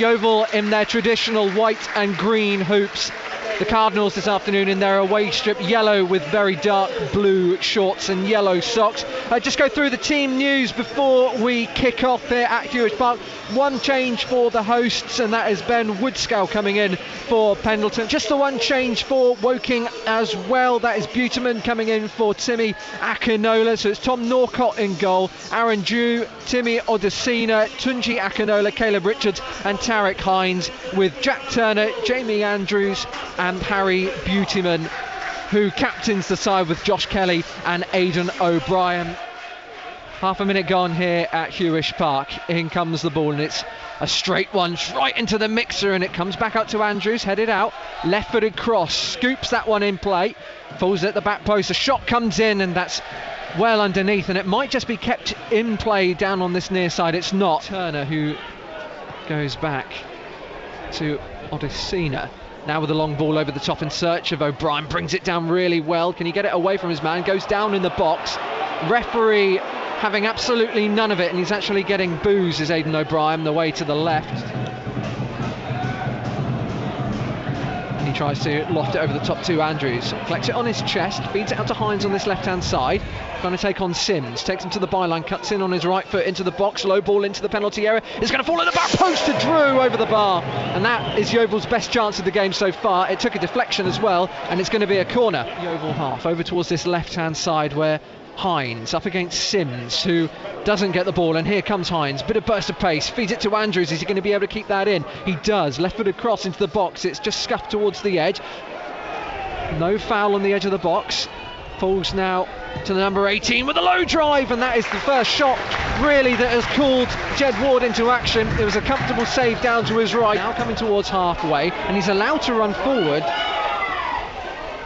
Yeovil in their traditional white and green hoops. The Cardinals this afternoon in their away strip yellow with very dark blue shorts and yellow socks. Just go through the team news before we kick off here at Huish Park. One change for the hosts, and that is Ben Woodscale coming in for Pendleton. Just the one change for Woking as well. That is Buteman coming in for Timmy Akinola. So it's Tom Norcott in goal, Aaron Dew, Timmy Odesina, Tunji Akinola, Caleb Richards and Tarek Hines, with Jack Turner, Jamie Andrews and Harry Buteman, who captains the side with Josh Kelly and Aidan O'Brien. Half a minute gone here at Huish Park. In comes the ball, and it's a straight one right into the mixer, and it comes back up to Andrews, headed out, left-footed cross, scoops that one in play, falls at the back post, a shot comes in, and that's well underneath, and it might just be kept in play down on this near side. It's not. Turner, who goes back to Odesina. Now with a long ball over the top in search of O'Brien, brings it down really well. Can he get it away from his man? Goes down in the box. Referee having absolutely none of it, and he's actually getting boos, is Aidan O'Brien, the way to the left. And he tries to loft it over the top to Andrews. Flecks it on his chest, feeds it out to Hines on this left-hand side. Trying to take on Sims, takes him to the byline, cuts in on his right foot into the box, low ball into the penalty area. It's going to fall at the back post to Drew over the bar. And that is Yeovil's best chance of the game so far. It took a deflection as well, and it's going to be a corner. Yeovil half, over towards this left-hand side where Hines up against Sims, who doesn't get the ball, and here comes Hines, bit of burst of pace, feeds it to Andrews. Is he going to be able to keep that in? He does. Left-footed cross into the box, it's just scuffed towards the edge. No foul on the edge of the box. Falls now to the number 18 with a low drive, and that is the first shot really that has called Jed Ward into action. It was a comfortable save down to his right. Now coming towards halfway, and he's allowed to run forward.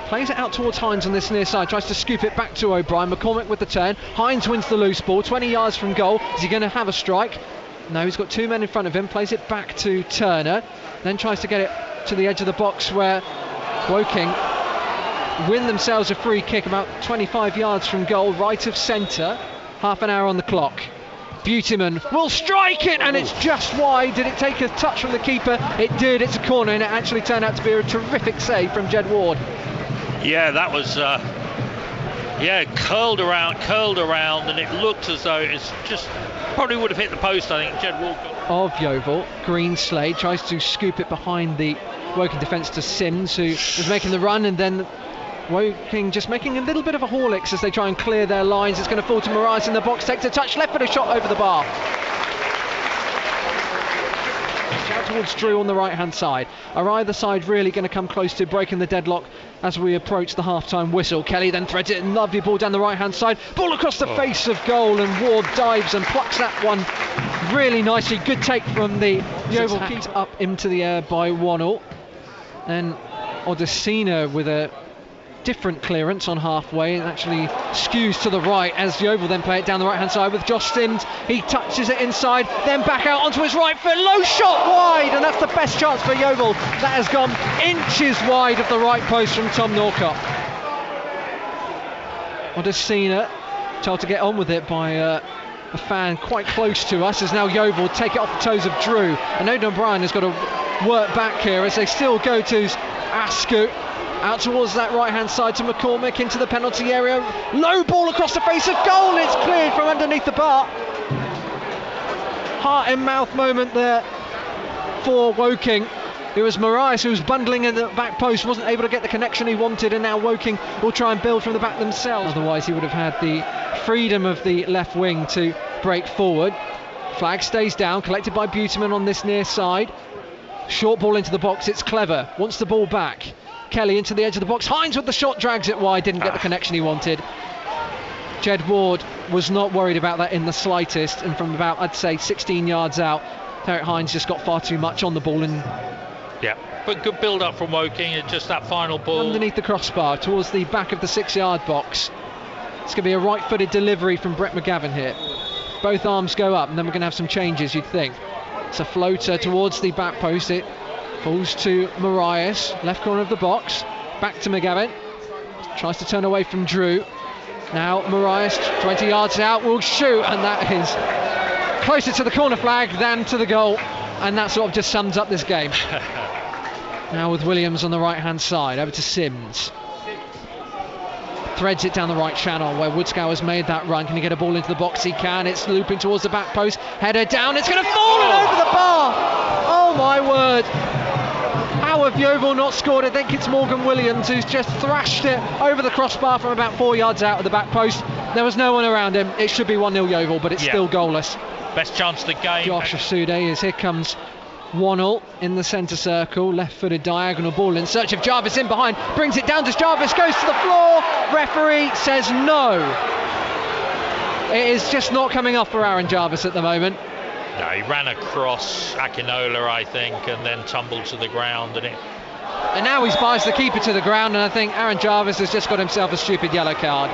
Plays it out towards Hines on this near side, tries to scoop it back to O'Brien. McCormick with the turn. Hines wins the loose ball, 20 yards from goal. Is he going to have a strike? No, he's got two men in front of him. Plays it back to Turner, then tries to get it to the edge of the box where Woking win themselves a free kick about 25 yards from goal, right of centre. Half an hour on the clock. Buteman will strike it, and it's just wide. Did it take a touch from the keeper? It did. It's a corner, and it actually turned out to be a terrific save from Jed Ward. Yeah, that was curled around, and it looked as though it's just probably would have hit the post. I think Jed Ward of Yeovil. Greenslade tries to scoop it behind the Woking defence to Sims, who was making the run, and then Woking just making a little bit of a Horlicks as they try and clear their lines. It's going to fall to Marias in the box, takes a touch, left footed shot over the bar. Shout towards Drew on the right hand side. Are either side really going to come close to breaking the deadlock as we approach the half-time whistle? Kelly then threads it, and lovely ball down the right hand side. Ball across the face of goal, and Ward dives and plucks that one really nicely. Good take from the Yeovil keeper. Up into the air by Wannell. Then Odesina with a different clearance on halfway, and actually skews to the right as Yeovil then play it down the right hand side with Josh Sims. He touches it inside, then back out onto his right foot, low shot wide, and that's the best chance for Yeovil. That has gone inches wide of the right post from Tom Norcott. Odesina told to get on with it by a fan quite close to us, as now Yeovil take it off the toes of Drew, and Aidan O'Brien has got to work back here as they still go to Askew. Out towards that right hand side to McCormick into the penalty area. Low ball across the face of goal. It's cleared from underneath the bar. Heart in mouth moment there for Woking. It was Marias who was bundling in the back post, wasn't able to get the connection he wanted, and now Woking will try and build from the back themselves. Otherwise he would have had the freedom of the left wing to break forward. Flag stays down, collected by Buteman on this near side. Short ball into the box, it's Clever, wants the ball back. Kelly into the edge of the box, Hines with the shot, drags it wide, didn't get the connection he wanted. Jed Ward was not worried about that in the slightest, and from about, I'd say, 16 yards out, Tarek Hines just got far too much on the ball. And yeah, but good build up from Woking, and just that final ball underneath the crossbar towards the back of the 6-yard box. It's going to be a right-footed delivery from Brett McGavin here. Both arms go up, and then we're going to have some changes, you'd think. It's a floater towards the back post. It falls to Marias, left corner of the box. Back to McGavin. Tries to turn away from Drew. Now Marias, 20 yards out, will shoot, and that is closer to the corner flag than to the goal. And that sort of just sums up this game. Now with Williams on the right hand side, over to Sims. Threads it down the right channel where Woodscow made that run. Can he get a ball into the box? He can. It's looping towards the back post. Header down. It's going to fall and over the bar. Oh my word. How have Yeovil not scored? I think it's Morgan Williams who's just thrashed it over the crossbar from about 4 yards out of the back post. There was no one around him. It should be 1-0 Yeovil, but it's still goalless. Best chance of the game. Josh Asude is here comes Wannell in the centre circle, left-footed diagonal ball in search of Jarvis in behind, brings it down to Jarvis, goes to the floor, referee says no. It is just not coming off for Aaron Jarvis at the moment. No, he ran across Akinola, I think, and then tumbled to the ground, and now he's biased the keeper to the ground, and I think Aaron Jarvis has just got himself a stupid yellow card.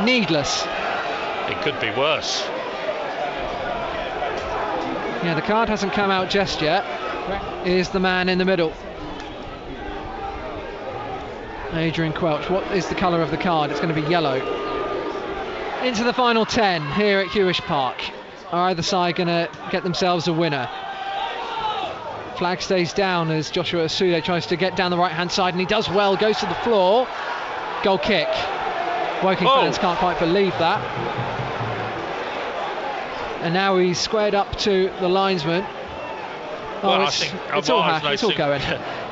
Needless. It could be worse. Yeah, the card hasn't come out just yet. Is the man in the middle. Adrian Quelch. What is the colour of the card? It's going to be yellow. Into the final 10 here at Huish Park. Are either side going to get themselves a winner? Flag stays down as Joshua Asude tries to get down the right hand side, and he does well, goes to the floor. Goal kick. Woking fans can't quite believe that. And now he's squared up to the linesman. Well, I think it's all going.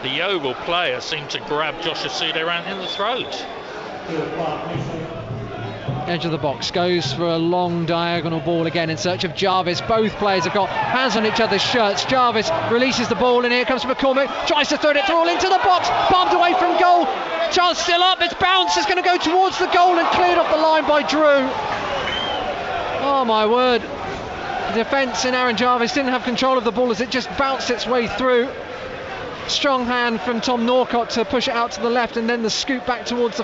The Yeovil player seemed to grab Josh Asude around in the throat. Edge of the box, goes for a long diagonal ball again in search of Jarvis. Both players have got hands on each other's shirts. Jarvis releases the ball, and here comes McCormick, tries to throw it all into the box, palmed away from goal. Chance still up, it's bounced, it's going to go towards the goal and cleared off the line by Drew. Oh my word. The defence in Aaron Jarvis didn't have control of the ball as it just bounced its way through. Strong hand from Tom Norcott to push it out to the left, and then the scoop back towards the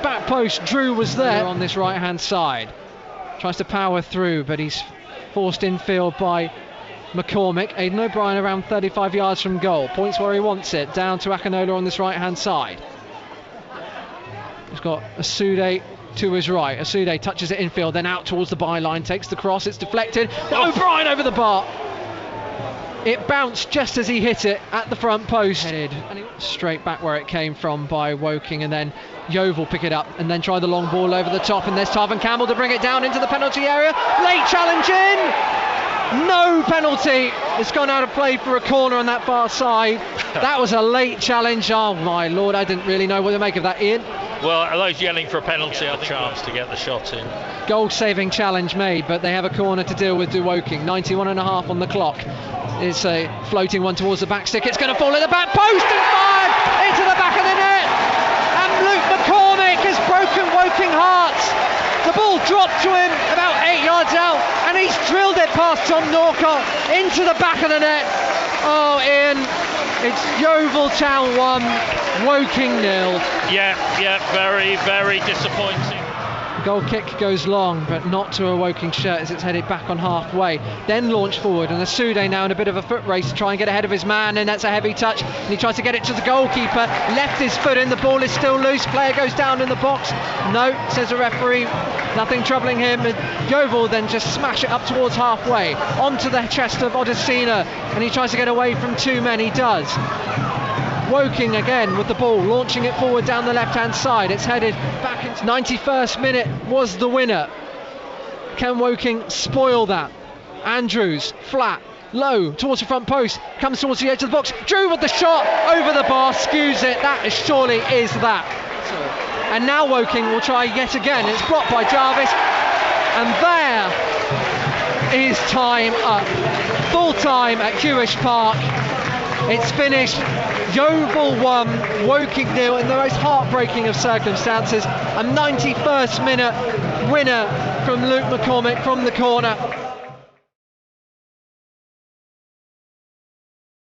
back post. Drew was there on this right hand side. Tries to power through, but he's forced infield by McCormick. Aidan O'Brien around 35 yards from goal. Points where he wants it. Down to Akinola on this right hand side. He's got Asude to his right. Asude touches it infield, then out towards the byline, takes the cross, it's deflected. O'Brien over the bar. It bounced just as he hit it at the front post. Headed straight back where it came from by Woking, and then Yeovil pick it up and then try the long ball over the top, and there's Tarvin Campbell to bring it down into the penalty area. Late challenge in. No penalty. It's gone out of play for a corner on that far side. That was a late challenge. Oh my lord, I didn't really know what to make of that, Ian. Well, those yelling for a penalty are the chance to get the shot in. Goal-saving challenge made, but they have a corner to deal with to Woking. 91.5 on the clock. It's a floating one towards the back stick. It's going to fall at the back post and fired into the back of the net. And Luke McCormick has broken Woking hearts. The ball dropped to him about 8 yards out, and he's drilled it past Tom Norcott into the back of the net. Oh, Ian, it's Yeovil Town 1, Woking 0. Yeah, very, very disappointing. Goal kick goes long, but not to a Woking shirt as it's headed back on halfway. Then launched forward, and Asude now in a bit of a foot race to try and get ahead of his man, and that's a heavy touch. And he tries to get it to the goalkeeper, left his foot in, the ball is still loose. Player goes down in the box. No, says the referee, nothing troubling him. And Yeovil then just smash it up towards halfway, onto the chest of Odesina, and he tries to get away from two men. He does. Woking again with the ball, launching it forward down the left-hand side. It's headed back into 91st minute was the winner. Can Woking spoil that? Andrews, flat, low, towards the front post, comes towards the edge of the box. Drew with the shot, over the bar, skews it. That surely is that. And now Woking will try yet again. It's blocked by Jarvis. And there is time up. Full time at Huish Park. It's finished. Yeovil 1, Woking 0 in the most heartbreaking of circumstances. A 91st minute winner from Luke McCormick from the corner.